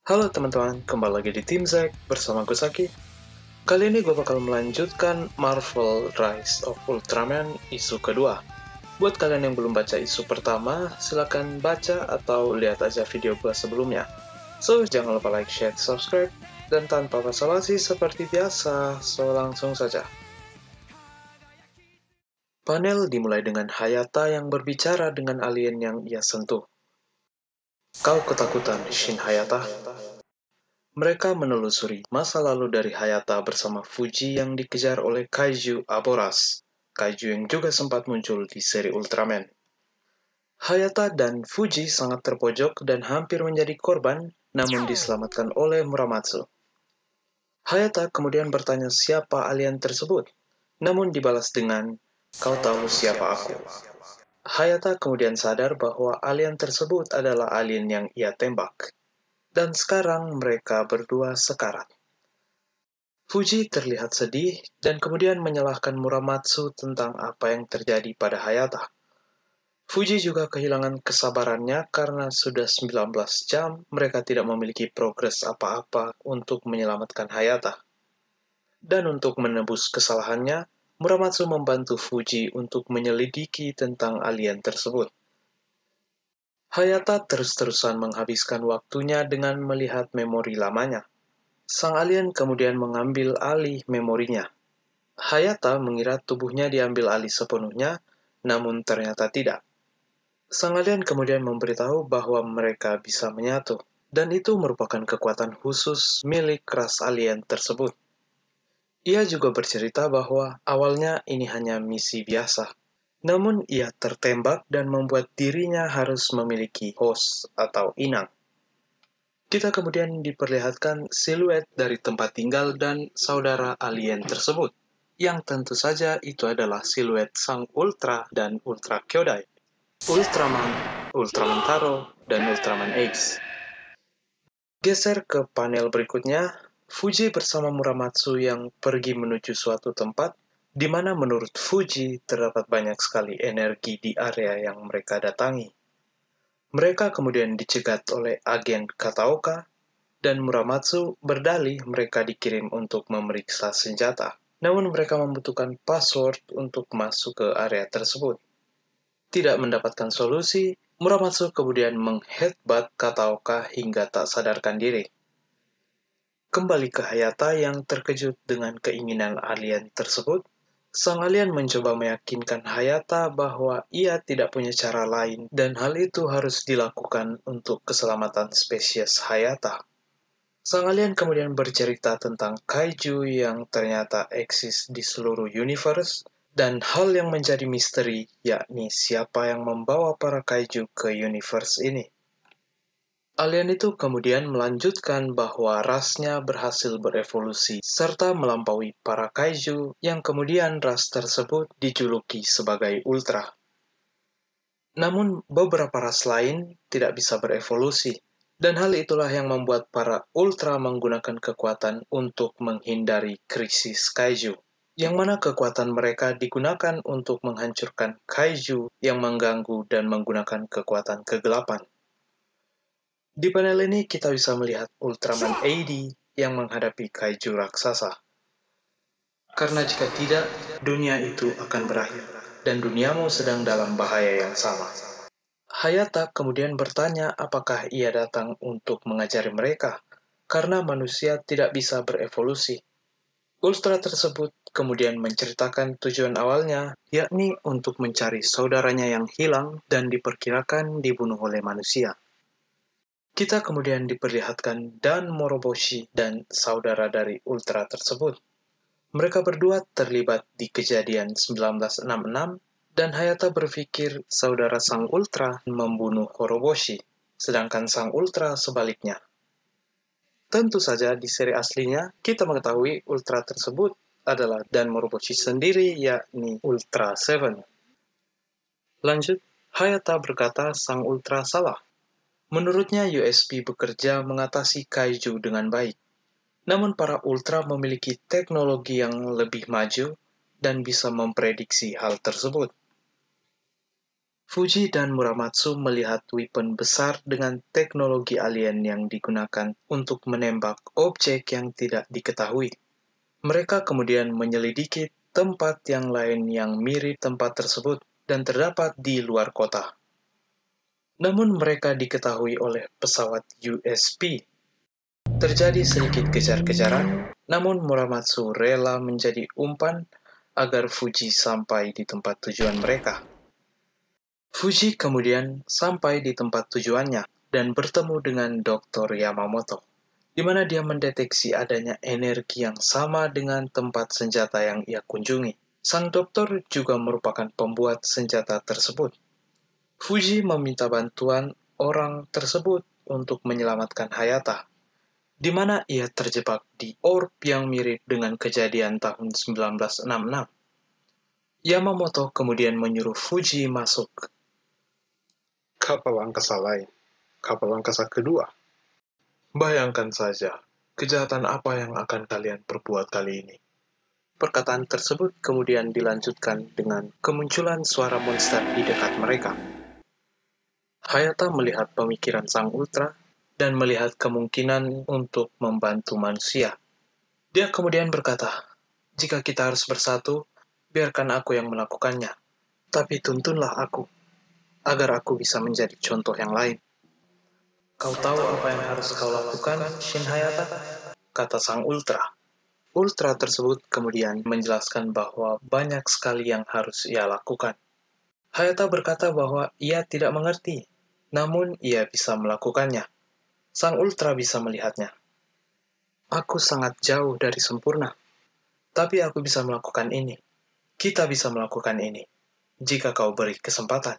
Halo teman-teman, kembali lagi di Tim Zack bersama gue Saki. Kali ini gue bakal melanjutkan Marvel Rise of Ultraman isu kedua. Buat kalian yang belum baca isu pertama, silakan baca atau lihat aja video gue sebelumnya. So, jangan lupa like, share, subscribe, dan tanpa basa-basi seperti biasa, so langsung saja. Panel dimulai dengan Hayata yang berbicara dengan alien yang ia sentuh. Kau ketakutan, Shin Hayata? Mereka menelusuri masa lalu dari Hayata bersama Fuji yang dikejar oleh Kaiju Aboras, kaiju yang juga sempat muncul di seri Ultraman. Hayata dan Fuji sangat terpojok dan hampir menjadi korban, namun diselamatkan oleh Muramatsu. Hayata kemudian bertanya siapa alien tersebut, namun dibalas dengan, "Kau tahu siapa aku?" Hayata kemudian sadar bahwa alien tersebut adalah alien yang ia tembak. Dan sekarang mereka berdua sekarat. Fuji terlihat sedih dan kemudian menyalahkan Muramatsu tentang apa yang terjadi pada Hayata. Fuji juga kehilangan kesabarannya karena sudah 19 jam mereka tidak memiliki progres apa-apa untuk menyelamatkan Hayata. Dan untuk menebus kesalahannya, Muramatsu membantu Fuji untuk menyelidiki tentang alien tersebut. Hayata terus-terusan menghabiskan waktunya dengan melihat memori lamanya. Sang alien kemudian mengambil alih memorinya. Hayata mengira tubuhnya diambil alih sepenuhnya, namun ternyata tidak. Sang alien kemudian memberitahu bahwa mereka bisa menyatu, dan itu merupakan kekuatan khusus milik ras alien tersebut. Ia juga bercerita bahwa awalnya ini hanya misi biasa, namun ia tertembak dan membuat dirinya harus memiliki host atau inang. Kita kemudian diperlihatkan siluet dari tempat tinggal dan saudara alien tersebut, yang tentu saja itu adalah siluet Sang Ultra dan Ultra Kyodai, Ultraman, Ultraman Taro, dan Ultraman X. Geser ke panel berikutnya, Fuji bersama Muramatsu yang pergi menuju suatu tempat, di mana menurut Fuji terdapat banyak sekali energi di area yang mereka datangi. Mereka kemudian dicegat oleh agen Kataoka, dan Muramatsu berdalih mereka dikirim untuk memeriksa senjata. Namun mereka membutuhkan password untuk masuk ke area tersebut. Tidak mendapatkan solusi, Muramatsu kemudian mengheadbutt Kataoka hingga tak sadarkan diri. Kembali ke Hayata yang terkejut dengan keinginan alien tersebut, sang alien mencoba meyakinkan Hayata bahwa ia tidak punya cara lain dan hal itu harus dilakukan untuk keselamatan spesies Hayata. Sang alien kemudian bercerita tentang kaiju yang ternyata eksis di seluruh universe, dan hal yang menjadi misteri yakni siapa yang membawa para kaiju ke universe ini. Alien itu kemudian melanjutkan bahwa rasnya berhasil berevolusi serta melampaui para kaiju yang kemudian ras tersebut dijuluki sebagai Ultra. Namun beberapa ras lain tidak bisa berevolusi. Dan hal itulah yang membuat para Ultra menggunakan kekuatan untuk menghindari krisis kaiju, yang mana kekuatan mereka digunakan untuk menghancurkan kaiju yang mengganggu dan menggunakan kekuatan kegelapan. Di panel ini kita bisa melihat Ultraman AD yang menghadapi kaiju raksasa. Karena jika tidak, dunia itu akan berakhir, dan duniamu sedang dalam bahaya yang sama. Hayata kemudian bertanya apakah ia datang untuk mengajari mereka, karena manusia tidak bisa berevolusi. Ultra tersebut kemudian menceritakan tujuan awalnya, yakni untuk mencari saudaranya yang hilang dan diperkirakan dibunuh oleh manusia. Kita kemudian diperlihatkan Dan Moroboshi dan saudara dari Ultra tersebut. Mereka berdua terlibat di kejadian 1966, dan Hayata berpikir saudara Sang Ultra membunuh Horoboshi, sedangkan Sang Ultra sebaliknya. Tentu saja di seri aslinya, kita mengetahui Ultra tersebut adalah Dan Moroboshi sendiri, yakni Ultra 7. Lanjut, Hayata berkata Sang Ultra salah. Menurutnya USP bekerja mengatasi kaiju dengan baik. Namun para Ultra memiliki teknologi yang lebih maju dan bisa memprediksi hal tersebut. Fuji dan Muramatsu melihat weapon besar dengan teknologi alien yang digunakan untuk menembak objek yang tidak diketahui. Mereka kemudian menyelidiki tempat yang lain yang mirip tempat tersebut dan terdapat di luar kota. Namun mereka diketahui oleh pesawat USP. Terjadi sedikit kejar-kejaran, namun Muramatsu rela menjadi umpan agar Fuji sampai di tempat tujuan mereka. Fuji kemudian sampai di tempat tujuannya dan bertemu dengan Dr. Yamamoto, di mana dia mendeteksi adanya energi yang sama dengan tempat senjata yang ia kunjungi. Sang dokter juga merupakan pembuat senjata tersebut. Fuji meminta bantuan orang tersebut untuk menyelamatkan Hayata, di mana ia terjebak di orb yang mirip dengan kejadian tahun 1966. Yamamoto kemudian menyuruh Fuji masuk kapal angkasa lain, kapal angkasa kedua. Bayangkan saja, kejahatan apa yang akan kalian perbuat kali ini. Perkataan tersebut kemudian dilanjutkan dengan kemunculan suara monster di dekat mereka. Hayata melihat pemikiran Sang Ultra dan melihat kemungkinan untuk membantu manusia. Dia kemudian berkata, "Jika kita harus bersatu, biarkan aku yang melakukannya. Tapi tuntunlah aku, agar aku bisa menjadi contoh yang lain." "Kau tahu apa yang harus kau lakukan, Shin Hayata?" kata Sang Ultra. Ultra tersebut kemudian menjelaskan bahwa banyak sekali yang harus ia lakukan. Hayata berkata bahwa ia tidak mengerti, namun ia bisa melakukannya. Sang Ultra bisa melihatnya. "Aku sangat jauh dari sempurna, tapi aku bisa melakukan ini. Kita bisa melakukan ini, jika kau beri kesempatan."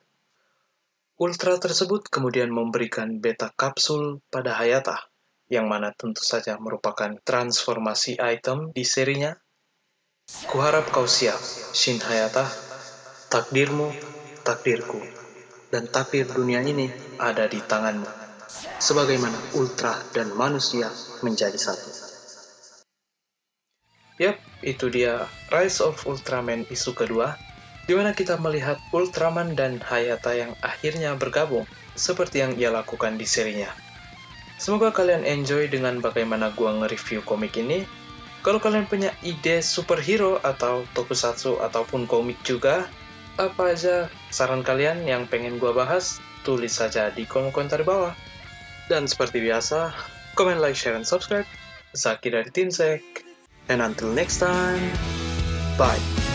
Ultra tersebut kemudian memberikan beta kapsul pada Hayata, yang mana tentu saja merupakan transformasi item di serinya. "Kuharap kau siap, Shin Hayata. Takdirmu, takdirku, dan takdir dunia ini ada di tanganmu. Sebagaimana Ultra dan manusia menjadi satu." Yap, itu dia Rise of Ultraman isu kedua, di mana kita melihat Ultraman dan Hayata yang akhirnya bergabung, seperti yang ia lakukan di serinya. Semoga kalian enjoy dengan bagaimana gua nge-review komik ini. Kalau kalian punya ide superhero atau tokusatsu ataupun komik juga, apa aja saran kalian yang pengen gua bahas, tulis saja di kolom komentar bawah. Dan seperti biasa, comment, like, share, and subscribe. Zaki dari Tim Zek. And until next time, bye.